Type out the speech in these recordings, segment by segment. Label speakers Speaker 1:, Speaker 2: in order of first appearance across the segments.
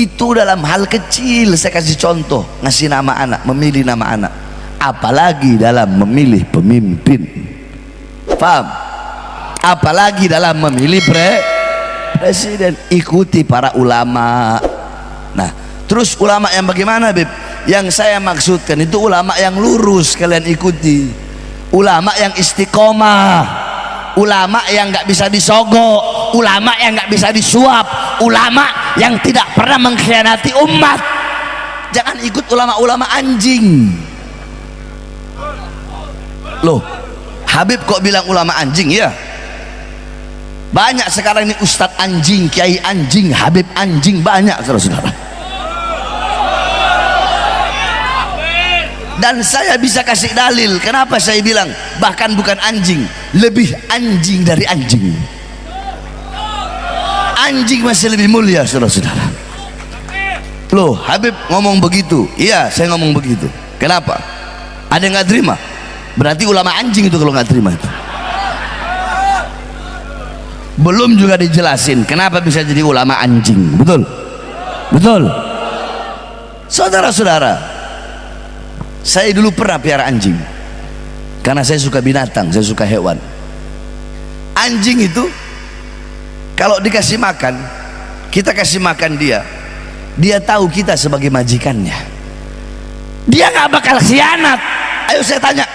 Speaker 1: Itu dalam hal kecil. Saya kasih contoh, ngasih nama anak, memilih nama anak, apalagi dalam memilih pemimpin. Paham? Apalagi dalam memilih presiden. Ikuti para ulama. Nah, terus ulama yang bagaimana, Beb? Yang saya maksudkan itu ulama yang lurus, kalian ikuti. Ulama yang istiqomah, ulama yang nggak bisa disogok, ulama yang nggak bisa disuap, ulama yang tidak pernah mengkhianati umat. Jangan ikut ulama-ulama anjing. Loh, Habib kok bilang ulama anjing? Ya, banyak sekarang ini ustadz anjing, kiai anjing, Habib anjing, banyak saudara-saudara. Dan saya bisa kasih dalil kenapa saya bilang bahkan bukan anjing, lebih anjing dari anjing. Anjing masih lebih mulia saudara-saudara. Loh, Habib ngomong begitu? Iya, saya ngomong begitu. Kenapa? Ada yang nggak terima? Berarti ulama anjing itu kalau nggak terima itu. Belum juga dijelasin kenapa bisa jadi ulama anjing. Betul? Betul? Saudara-saudara, saya dulu pernah piara anjing karena saya suka binatang, saya suka hewan. Anjing itu kalau dikasih makan, kita kasih makan dia, dia tahu kita sebagai majikannya, dia nggak bakal khianat. Ayo saya tanya,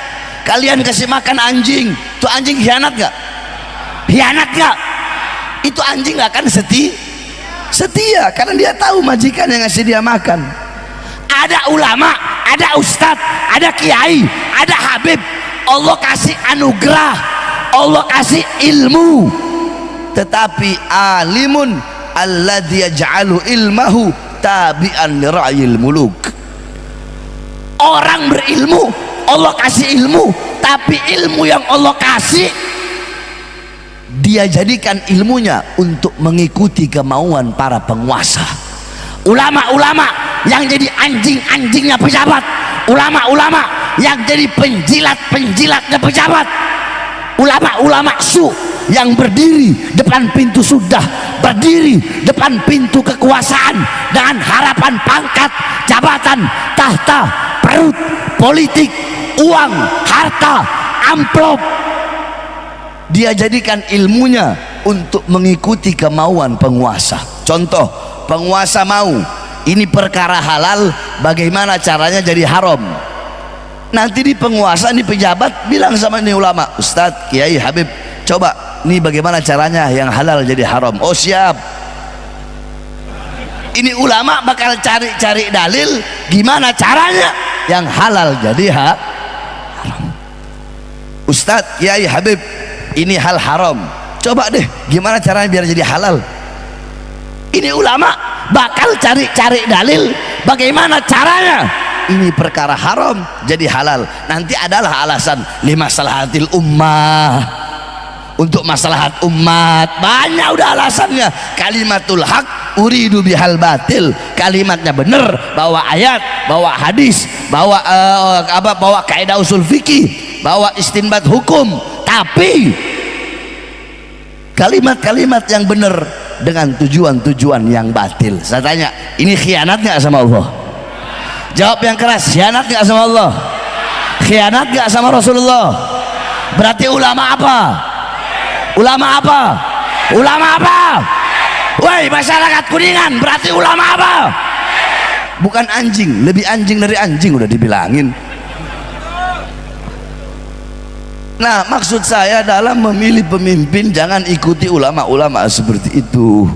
Speaker 1: kalian kasih makan anjing, tuh anjing khianat nggak? Khianat nggak? Itu anjing nggak akan setia karena dia tahu majikan yang ngasih dia makan. Ada ulama, ada ustadz, ada kiai, ada habib, Allah kasih anugerah, Allah kasih ilmu, tetapi alimun alladzi yaj'alu ilmahu tabi'an li ra'yil muluk. Orang berilmu, Allah kasih ilmu, tapi ilmu yang Allah kasih dia jadikan ilmunya untuk mengikuti kemauan para penguasa. Ulama-ulama yang jadi anjing-anjingnya pejabat, ulama-ulama yang jadi penjilat-penjilatnya pejabat, ulama-ulama su yang berdiri depan pintu sudah, berdiri depan pintu kekuasaan dengan harapan pangkat, jabatan, tahta, perut, politik, uang, harta, amplop. Dia jadikan ilmunya untuk mengikuti kemauan penguasa. Contoh, penguasa mau ini perkara halal, bagaimana caranya jadi haram. Nanti di penguasa, di pejabat bilang sama ini ulama, ustadz, kiai, habib, coba ini bagaimana caranya yang halal jadi haram. Oh siap. Ini ulama bakal cari-cari dalil gimana caranya yang halal jadi haram. Ustadz, kiai, habib, ini hal haram, coba deh gimana caranya biar jadi halal. Ini ulama bakal cari-cari dalil bagaimana caranya ini perkara haram jadi halal. Nanti adalah alasan limaslahatil ummah, untuk maslahat umat. Banyak udah alasannya. Kalimatul haq uridu bihal batil, kalimatnya benar, bawa ayat, bawa hadis, bawa bawa kaidah usul fikih, bawa istinbat hukum, tapi kalimat-kalimat yang benar dengan tujuan-tujuan yang batil. Saya tanya, ini khianat nggak sama Allah? Jawab yang keras, khianat nggak sama Allah? Khianat nggak sama Rasulullah? Berarti ulama apa? Ulama apa? Ulama apa? Woi masyarakat Kuningan, berarti ulama apa? Bukan anjing, lebih anjing dari anjing udah dibilangin. Nah, maksud saya dalam memilih pemimpin jangan ikuti ulama-ulama seperti itu,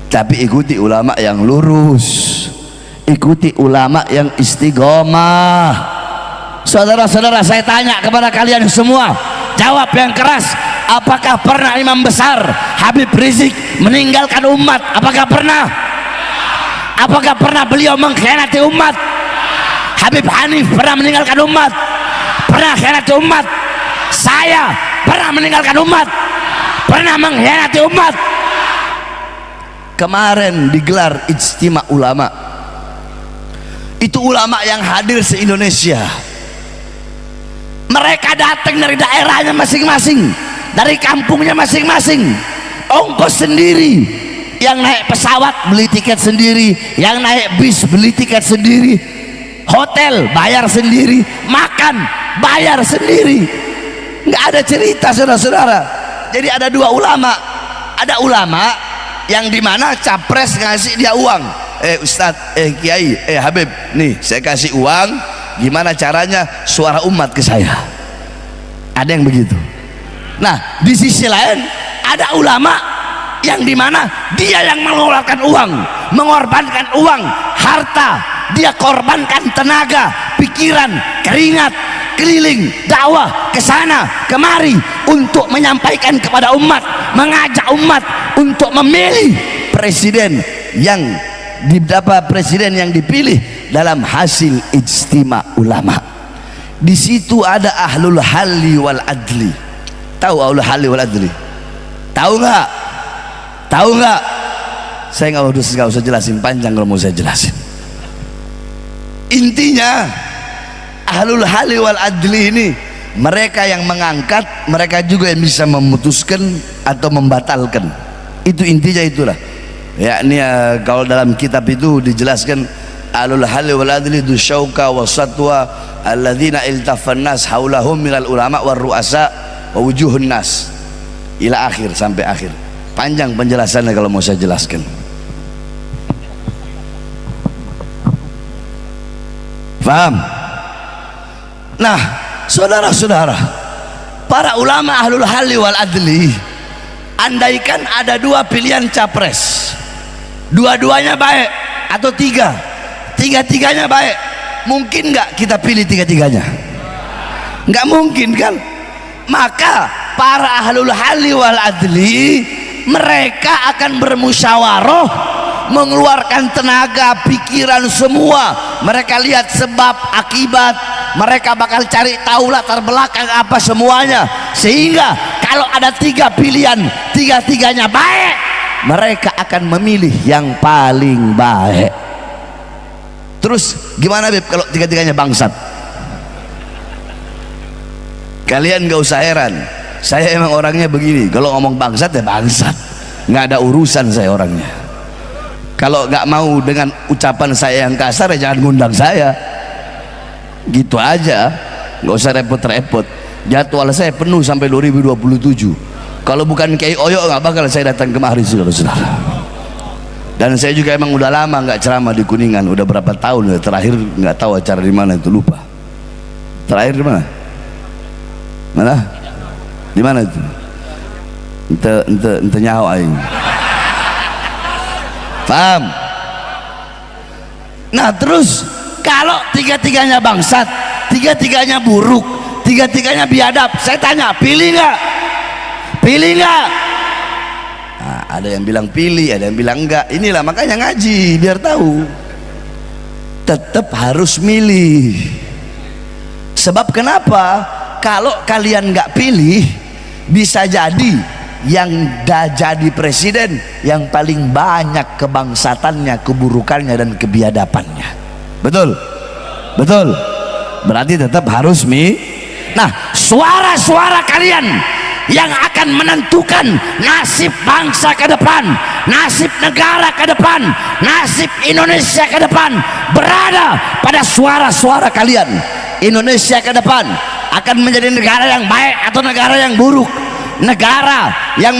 Speaker 1: tapi ikuti ulama yang lurus, ikuti ulama yang istiqomah. Saudara-saudara, saya tanya kepada kalian semua, jawab yang keras. Apakah pernah imam besar Habib Rizik meninggalkan umat? Apakah pernah? Apakah pernah beliau mengkhianati umat? Habib Hanif pernah meninggalkan umat? Pernah khianati umat? Saya pernah meninggalkan umat, pernah mengkhianati umat. Kemarin digelar ijtima ulama, itu ulama yang hadir se-Indonesia. Mereka datang dari daerahnya masing-masing, dari kampungnya masing-masing, ongkos sendiri. yang naik pesawat beli tiket sendiri, yang naik bis beli tiket sendiri, hotel bayar sendiri, makan bayar sendiri. Nggak ada cerita, saudara-saudara. Jadi ada dua ulama, ada ulama yang dimana capres ngasih dia uang, Ustadz, Kiai, Habib, nih saya kasih uang, gimana caranya suara umat ke saya. Ada yang begitu. Nah di sisi lain ada ulama yang dimana dia yang mengeluarkan uang, mengorbankan uang, harta, dia korbankan tenaga, pikiran, keringat, keliling dakwah ke sana kemari untuk menyampaikan kepada umat, mengajak umat untuk memilih presiden yang dipilih dalam hasil ijtima ulama. Di situ ada ahlul halli wal adli. Tahu ahlul halli wal adli? Tahu nggak? Tahu nggak? Saya nggak usah jelasin, panjang kalau mau saya jelasin. Intinya ahlul halli wal adli ini mereka yang mengangkat, mereka juga yang bisa memutuskan atau membatalkan. Itu intinya, itulah ya. Ini kalau dalam kitab itu dijelaskan ahlul halli wal adli du syauka wasatwa alladzina iltafan nas haulahum minal ulama war ru'asa wa wujuhun nas ila akhir, sampai akhir. Panjang penjelasannya kalau mau saya jelaskan. Paham? Nah, saudara-saudara, para ulama ahlul halli wal adli, andaikan ada dua pilihan capres, dua-duanya baik atau tiga-tiganya baik, mungkin nggak kita pilih tiga-tiganya? Nggak mungkin kan? Maka para ahlul halli wal adli mereka akan bermusyawarah, mengeluarkan tenaga, pikiran semua. Mereka lihat sebab akibat, mereka bakal cari tahu latar belakang apa semuanya, sehingga kalau ada tiga pilihan, tiga-tiganya baik, mereka akan memilih yang paling baik. Terus gimana Beb kalau tiga-tiganya bangsat? Kalian gak usah heran, saya emang orangnya begini, kalau ngomong bangsat ya bangsat, nggak ada urusan saya orangnya. Kalau nggak mau dengan ucapan saya yang kasar ya jangan ngundang saya, gitu aja, nggak usah repot-repot. Jadwal saya penuh sampai 2027. Kalau bukan Kiai Oyo nggak bakal saya datang kemari, saudara-saudara. Dan saya juga emang udah lama nggak ceramah di Kuningan, udah berapa tahun ya. Terakhir nggak tahu acara di mana itu, lupa. Terakhir di mana? Mana? Di mana itu? Ente nyawa aing. Paham? Nah terus kalau tiga-tiganya bangsat, tiga-tiganya buruk, tiga-tiganya biadab, saya tanya, pilih nggak? Pilih nggak? Nah, ada yang bilang pilih, ada yang bilang enggak. Inilah makanya ngaji biar tahu. Tetap harus milih. Sebab kenapa? Kalau kalian nggak pilih, bisa jadi yang jadi presiden yang paling banyak kebangsatannya, keburukannya dan kebiadabannya. Betul? Betul? Berarti tetap harus Nah, suara-suara kalian yang akan menentukan nasib bangsa ke depan, nasib negara ke depan, nasib Indonesia ke depan berada pada suara-suara kalian. Indonesia ke depan akan menjadi negara yang baik atau negara yang buruk, negara yang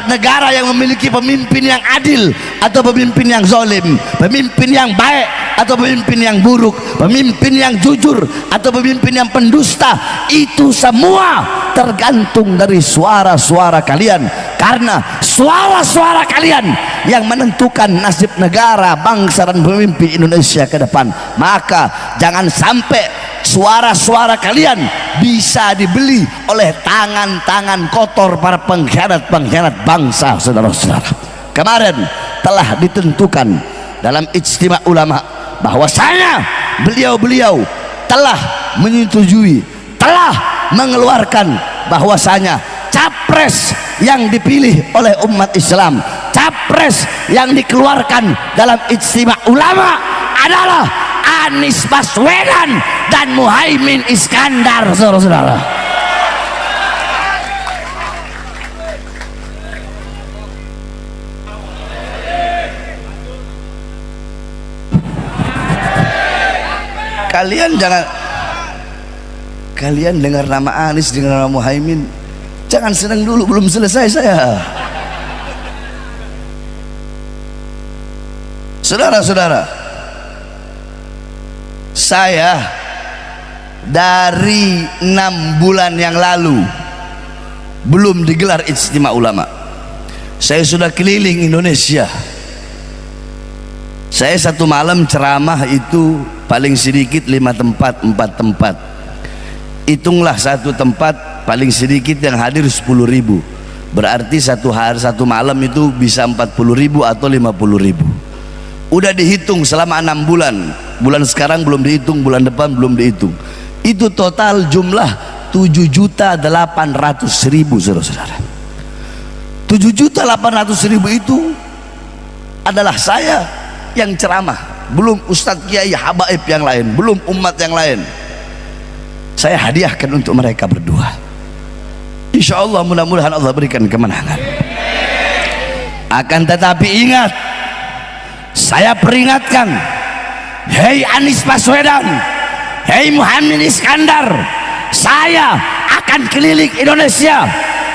Speaker 1: negara yang memiliki pemimpin yang adil atau pemimpin yang zalim, pemimpin yang baik atau pemimpin yang buruk, pemimpin yang jujur atau pemimpin yang pendusta. Itu semua tergantung dari suara-suara kalian, karena suara-suara kalian yang menentukan nasib negara, bangsa dan pemimpin Indonesia ke depan. Maka jangan sampai suara-suara kalian bisa dibeli oleh tangan-tangan kotor para pengkhianat-pengkhianat bangsa, saudara-saudara. Kemarin telah ditentukan dalam ijtima ulama bahwasanya beliau-beliau telah menyetujui, telah mengeluarkan bahwasanya capres yang dipilih oleh umat Islam, capres yang dikeluarkan dalam ijtima ulama adalah Anies Baswedan dan Muhaimin Iskandar, saudara-saudara. kalian dengar nama Anies, dengar nama Muhaimin, jangan senang dulu, belum selesai saya. Saudara-saudara, saya dari 6 bulan yang lalu belum digelar Ijtima Ulama, saya sudah keliling Indonesia. Saya satu malam ceramah itu paling sedikit 5 tempat, 4 tempat. Hitunglah satu tempat paling sedikit yang hadir 10.000, berarti satu malam itu bisa 40.000 atau 50.000. Udah dihitung selama 6 bulan. Bulan sekarang belum dihitung, bulan depan belum dihitung. Itu total jumlah 7.800.000, saudara-saudara. 7.800.000 itu adalah saya yang ceramah, belum Ustadz Kiai Habaib yang lain, belum umat yang lain. Saya hadiahkan untuk mereka berdua. Insya Allah mudah-mudahan Allah berikan kemenangan. Akan tetapi ingat, saya peringatkan, hei Anies Baswedan, hei Muhaimin Iskandar, saya akan keliling Indonesia.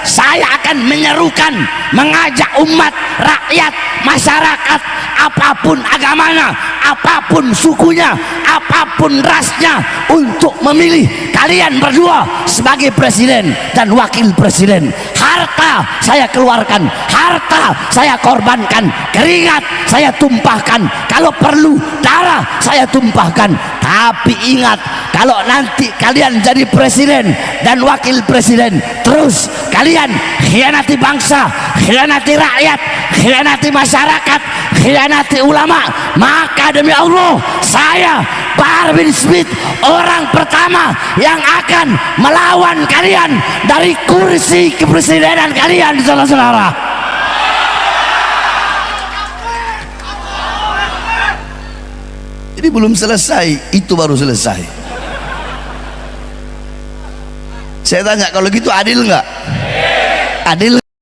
Speaker 1: Saya akan menyerukan, mengajak umat, rakyat, masyarakat, apapun agamanya, apapun sukunya, apapun rasnya, untuk memilih kalian berdua sebagai presiden dan wakil presiden. Harta saya keluarkan, harta saya korbankan, keringat saya tumpahkan, kalau perlu darah saya tumpahkan. Tapi ingat, kalau nanti kalian jadi presiden dan wakil presiden, terus kalian khianati bangsa, khianati rakyat, khianati masyarakat, khianati ulama, maka demi Allah, saya Bahar bin Smith orang pertama yang akan melawan kalian dari kursi kepresidenan kalian, saudara-saudara. Ini belum selesai, itu baru selesai. Saya tanya, kalau gitu adil nggak? Adil.